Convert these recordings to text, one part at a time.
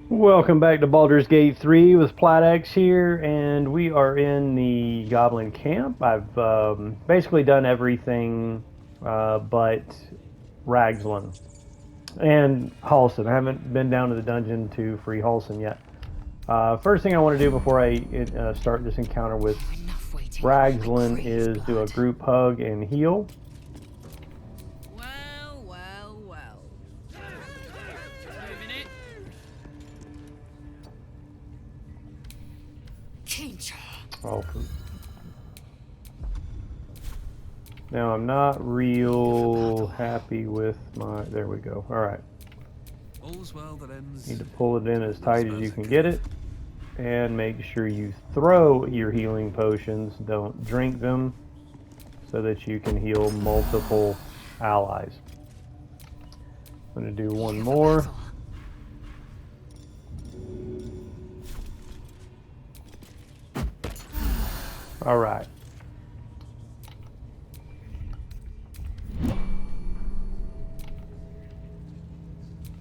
Welcome back to Baldur's Gate 3 with Platex here, and we are in the Goblin camp. I've basically done everything but Ragzlin and Halson. I haven't been down to the dungeon to free Halson yet. First thing I want to do before I start this encounter with Ragzlin is do a group hug and heal. Well, well, well. Moving it. Oh, now I'm not real happy with my. There we go. All right. All's well that ends. Need to pull it in as tight as you can get it. And make sure you throw your healing potions. Don't drink them so that you can heal multiple allies. I'm going to do one more. All right.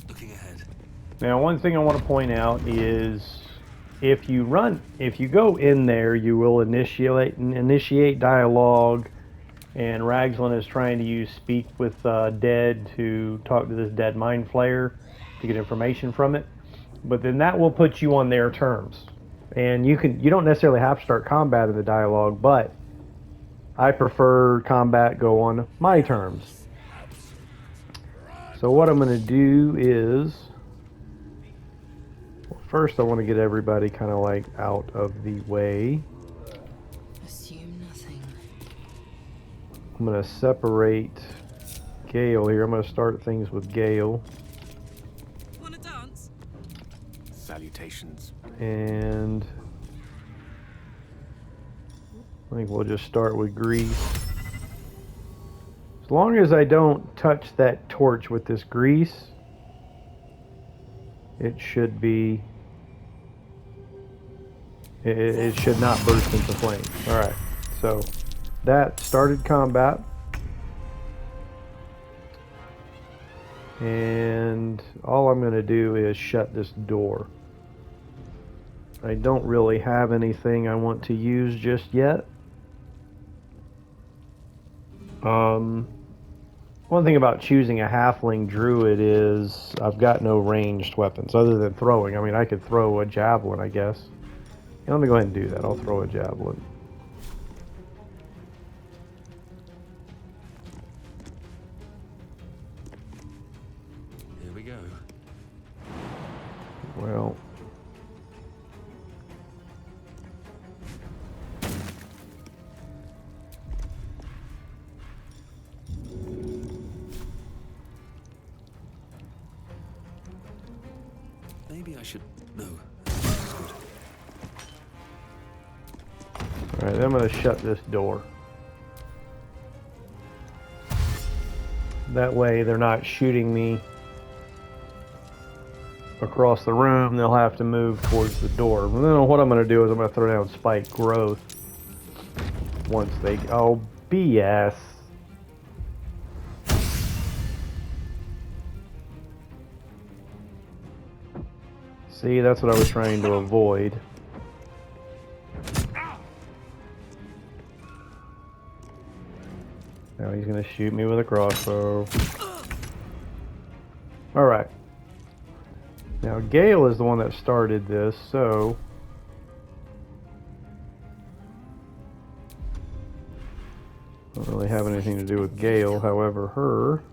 Looking ahead. Now, one thing I want to point out is if you go in there, you will initiate dialogue, and Ragzlin is trying to use Speak with Dead to talk to this dead mind flayer to get information from it. But then that will put you on their terms, and you don't necessarily have to start combat in the dialogue, but I prefer combat go on my terms. So what I'm going to do is, first I want to get everybody kind of like out of the way. Assume nothing. I'm going to separate Gale here. I'm going to start things with Gale. Wanna dance? Salutations. And I think we'll just start with Grease. As long as I don't touch that torch with this grease, it should be... It should not burst into flames. Alright, so that started combat. And all I'm going to do is shut this door. I don't really have anything I want to use just yet. One thing about choosing a halfling druid is I've got no ranged weapons other than throwing. I mean, I could throw a javelin, I guess. Yeah, let me go ahead and do that. I'll throw a javelin. Here we go. Well, Maybe I should. No. alright, then I'm going to shut this door. That way they're not shooting me across the room. They'll have to move towards the door. And then what I'm going to do is I'm going to throw down Spike Growth once they... Oh, BS. See, that's what I was trying to avoid. Now he's going to shoot me with a crossbow. Alright. Now Gale is the one that started this, so... Don't really have anything to do with Gale, however, her...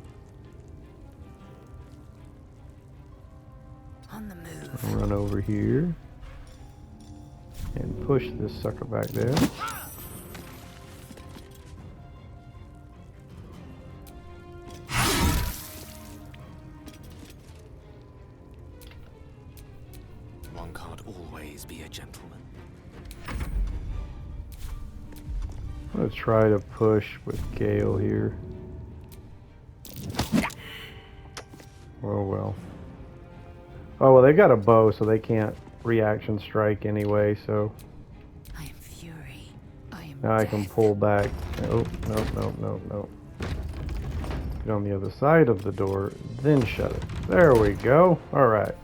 On the move. I'll run over here and push this sucker back there. One can't always be a gentleman. I'm gonna try to push with Gale here. Oh well. Oh well, they've got a bow, so they can't reaction strike anyway, so I am fury. I am now I can death. pull back. Oh, no. Get on the other side of the door, then shut it. There we go. Alright.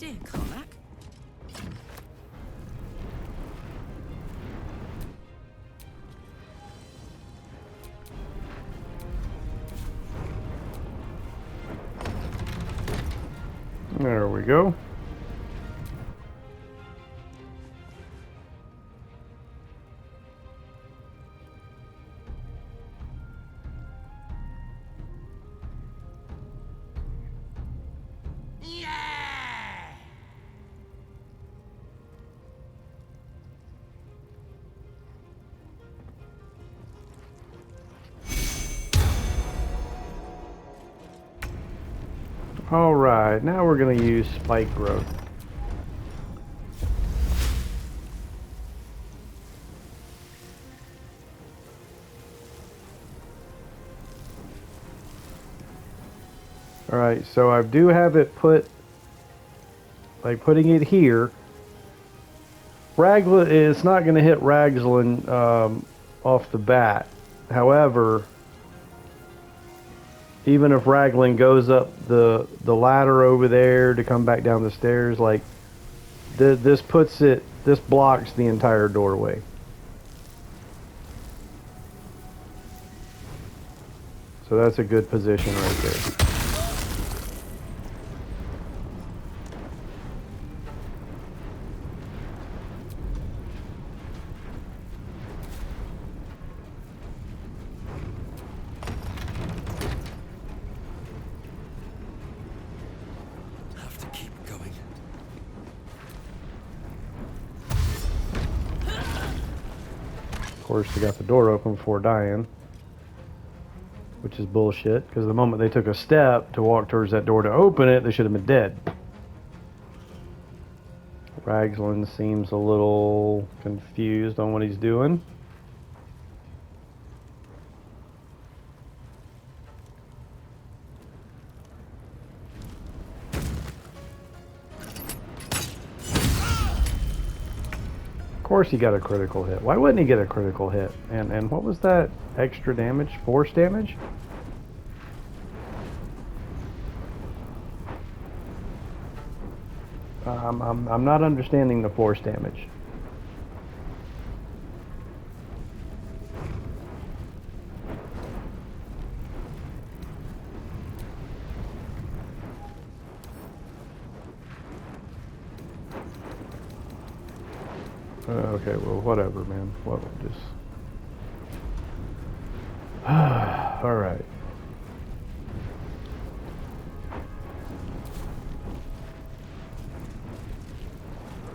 idea, Carmack. There we go. Alright, now we're going to use spike growth. Alright, so I do have it put, like putting it here. Ragzlin, it's not going to hit Ragzlin off the bat. However, even if Ragzlin goes up the ladder over there to come back down the stairs, like this blocks the entire doorway. So that's a good position right there. Of course, they got the door open before dying, which is bullshit, because the moment they took a step to walk towards that door to open it, they should have been dead. Ragzlin seems a little confused on what he's doing. Of course he got a critical hit. Why wouldn't he get a critical hit? And what was that extra damage? Force damage? I'm not understanding the force damage. Okay, well, whatever, man. What just... All right.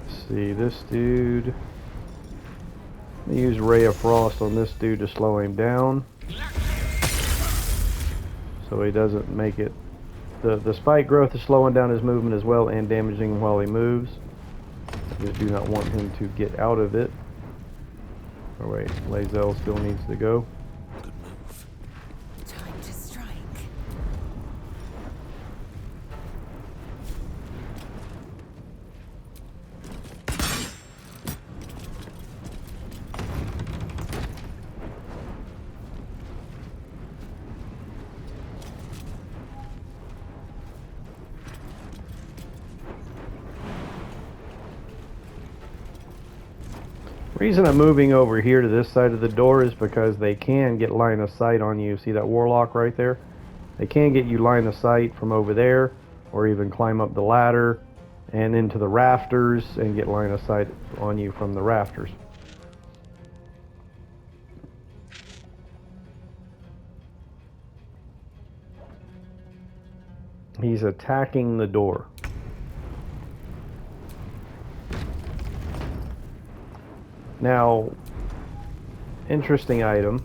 Let's see, this dude... Let me use Ray of Frost on this dude to slow him down, so he doesn't make it... The spike growth is slowing down his movement as well and damaging him while he moves. I just do not want him to get out of it. Oh wait, Lae'zel still needs to go. Good move. Time to strike. The reason I'm moving over here to this side of the door is because they can get line of sight on you. See that warlock right there? They can get you line of sight from over there, or even climb up the ladder and into the rafters and get line of sight on you from the rafters. He's attacking the door. Now, interesting item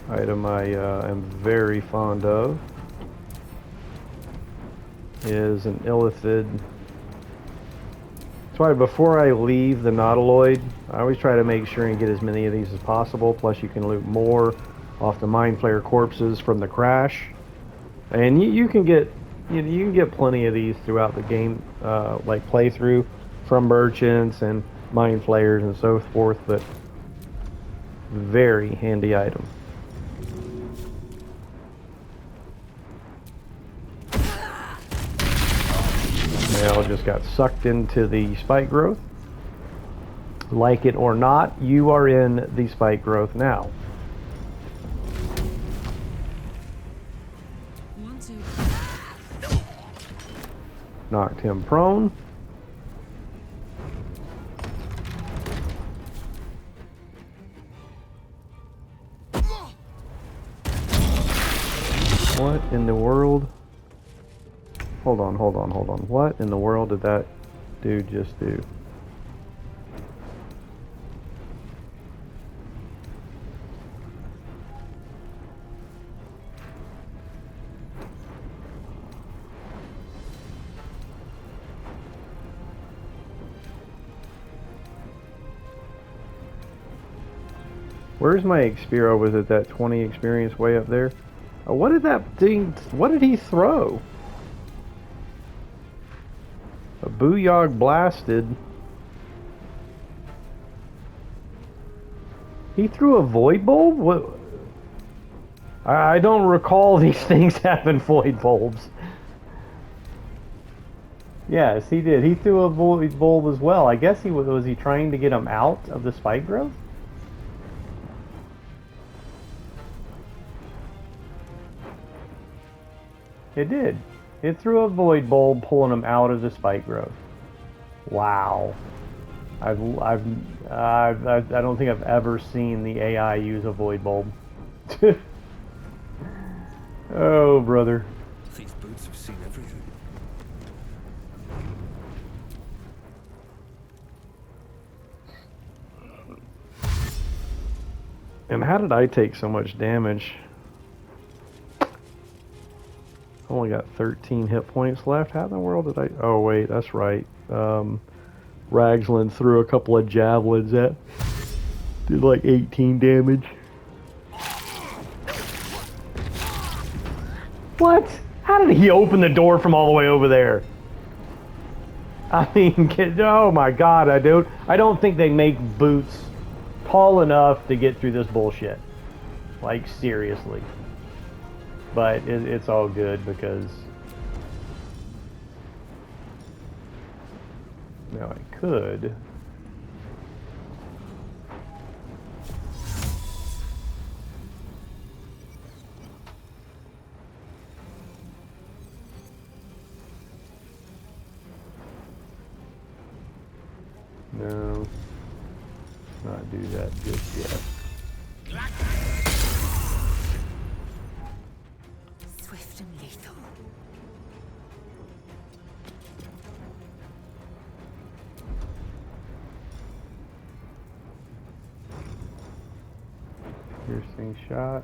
I am very fond of is an illithid. That's why before I leave the Nautiloid, I always try to make sure and get as many of these as possible. Plus you can loot more off the Mind Flayer corpses from the crash, and you can get you can get plenty of these throughout the game, like playthrough, from merchants and Mind Flayers and so forth, but very handy item. just got sucked into the spike growth. Like it or not, you are in the spike growth now. Want to? Knocked him prone. What in the world? Hold on. What in the world did that dude just do? Where's my Xperia? Was it that 20 experience way up there? Oh, what did that thing, what did he throw? A Booyog blasted. He threw a void bulb? What? I don't recall these things having void bulbs. Yes, he did. He threw a void bulb as well. I guess was he trying to get him out of the spike growth? It did. It threw a void bulb, pulling him out of the spike growth. Wow. I don't think I've ever seen the AI use a void bulb. Oh, brother. These boots have seen everything. And how did I take so much damage? Only got 13 hit points left. How in the world did I... Oh, wait, that's right. Ragzlin threw a couple of javelins at... Did like 18 damage. What? How did he open the door from all the way over there? I mean, oh my god, I don't think they make boots tall enough to get through this bullshit. Like, seriously. But it's all good because now I could. No, not do that just yet. Swift and lethal. Piercing shot.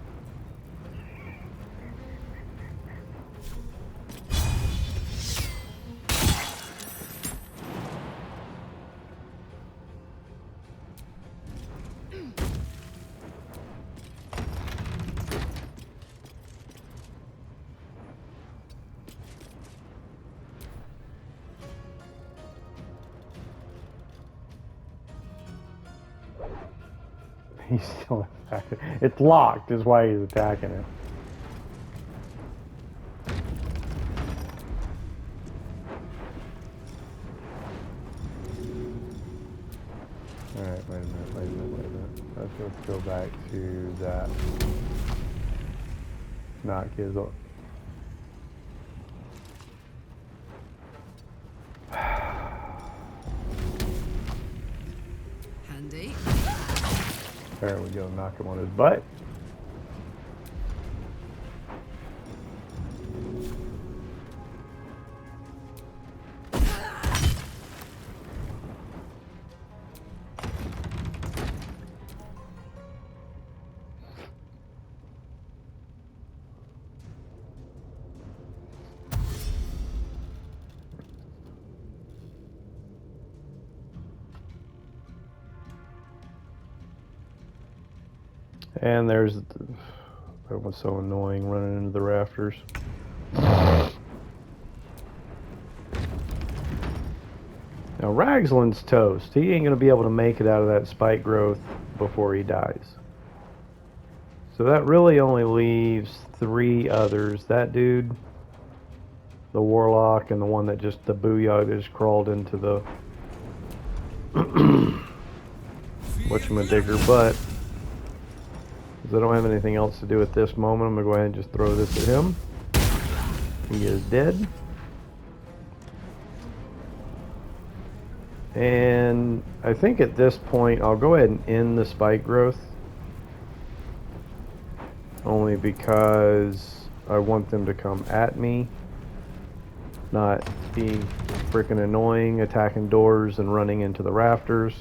He's still attacking. It's locked is why he's attacking it. Alright, wait a minute. Let's go back to that. Knock his off. Handy. There we go, knock him on his butt. And there's that was so annoying running into the rafters. Now Ragzlin's toast. He ain't gonna be able to make it out of that spike growth before he dies. So that really only leaves 3 others. That dude, warlock and the one that just, the booyah just crawled into the whatchamadigger, but because I don't have anything else to do at this moment, I'm going to go ahead and just throw this at him. He is dead. And I think at this point, I'll go ahead and end the spike growth. Only because I want them to come at me. Not be freaking annoying, attacking doors and running into the rafters.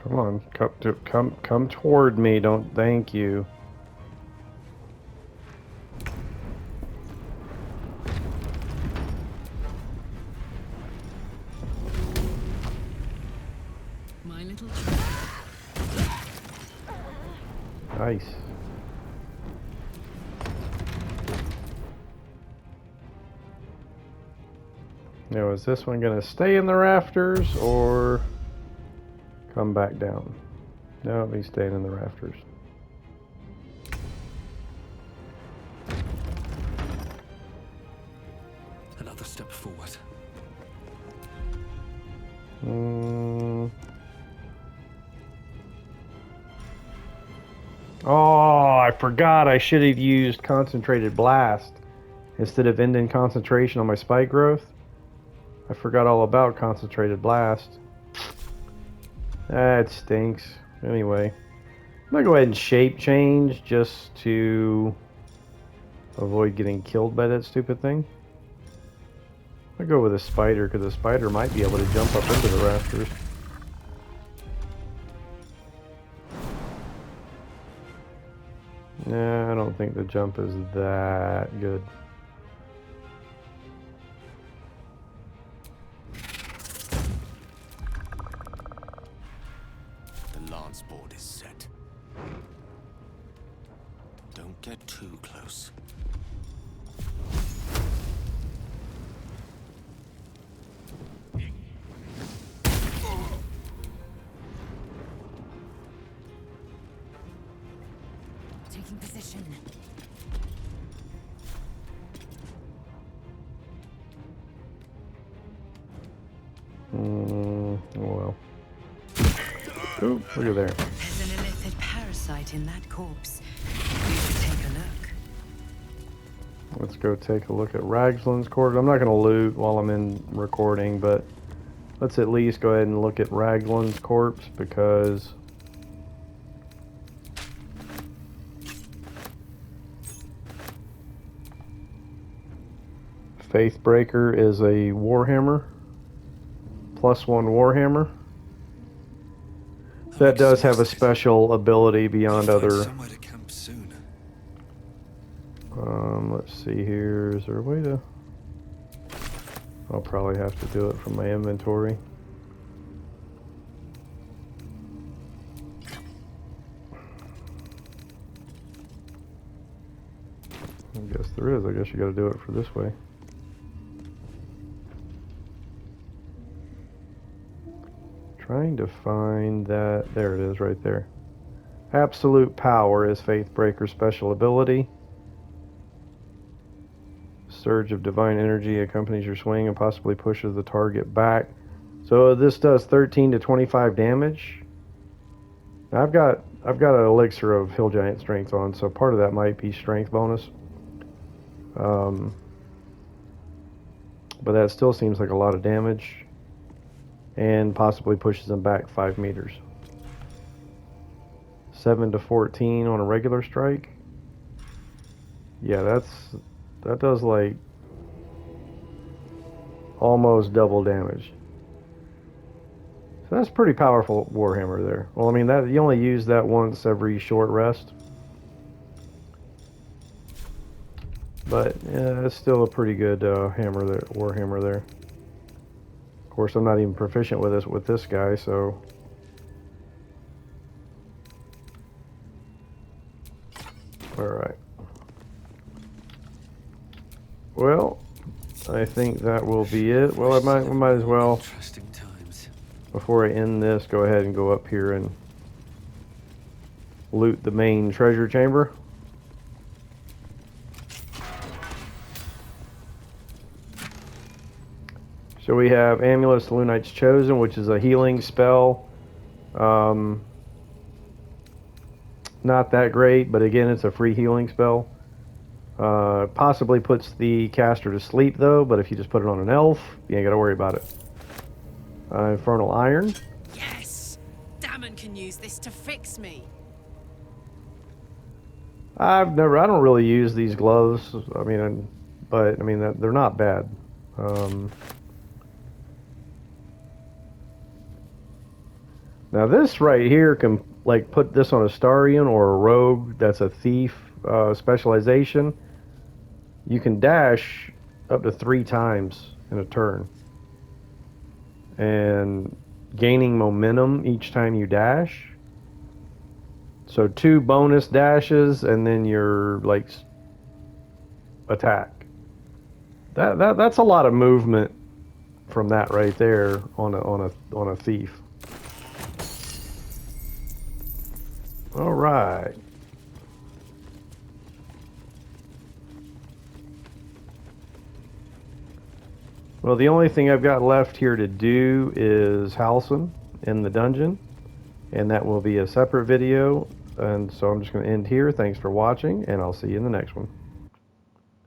Come on, come toward me. Don't, thank you. My little Nice. Now, is this one gonna stay in the rafters or come back down? No, he's staying in the rafters. Another step forward. Oh, I forgot. I should have used concentrated blast instead of ending concentration on my spike growth. I forgot all about concentrated blast. That stinks. Anyway, I'm gonna go ahead and shape change just to avoid getting killed by that stupid thing. I'll go with a spider because the spider might be able to jump up into the rafters. Nah, I don't think the jump is that good. The lance board is set. Don't get too close. taking position. Oh well. Oh, look at there. There's an illicit parasite in that corpse. We should take a look. Let's go take a look at Ragzlin's corpse. I'm not going to loot while I'm in recording, but let's at least go ahead and look at Ragzlin's corpse because Faithbreaker is a Warhammer. +1 Warhammer. That does have a special ability beyond other. Somewhere to camp soon. Let's see here. Is there a way to? I'll probably have to do it from my inventory. I guess there is. I guess you got to do it for this way. Trying to find that. There it is, right there. Absolute Power is Faithbreaker's special ability. Surge of divine energy accompanies your swing and possibly pushes the target back. So this does 13 to 25 damage. Now I've got an elixir of hill giant strength on, so part of that might be strength bonus. But that still seems like a lot of damage. And possibly pushes them back 5 meters. 7 to 14 on a regular strike. Yeah, that does like almost double damage. So that's pretty powerful Warhammer there. Well, I mean, that you only use that once every short rest. But yeah, it's still a pretty good hammer there, Warhammer there. Of course, I'm not even proficient with this guy, so. All right. Well, I think that will be it. Well, we might as well, Interesting times. before I end this, go ahead and go up here and loot the main treasure chamber. So we have Amulet of Lunite's Chosen, which is a healing spell. Not that great, but again, it's a free healing spell. Possibly puts the caster to sleep, though, but if you just put it on an elf, you ain't got to worry about it. Infernal Iron. Yes! Damon can use this to fix me. I don't really use these gloves. I mean, but I mean, they're not bad. Now this right here can like put this on a Starian or a rogue that's a thief specialization. You can dash up to 3 times in a turn, and gaining momentum each time you dash. So 2 bonus dashes and then your like attack. That's a lot of movement from that right there on a thief. All right. Well, the only thing I've got left here to do is Halcyon in the dungeon, and that will be a separate video. And so I'm just going to end here. Thanks for watching, and I'll see you in the next one.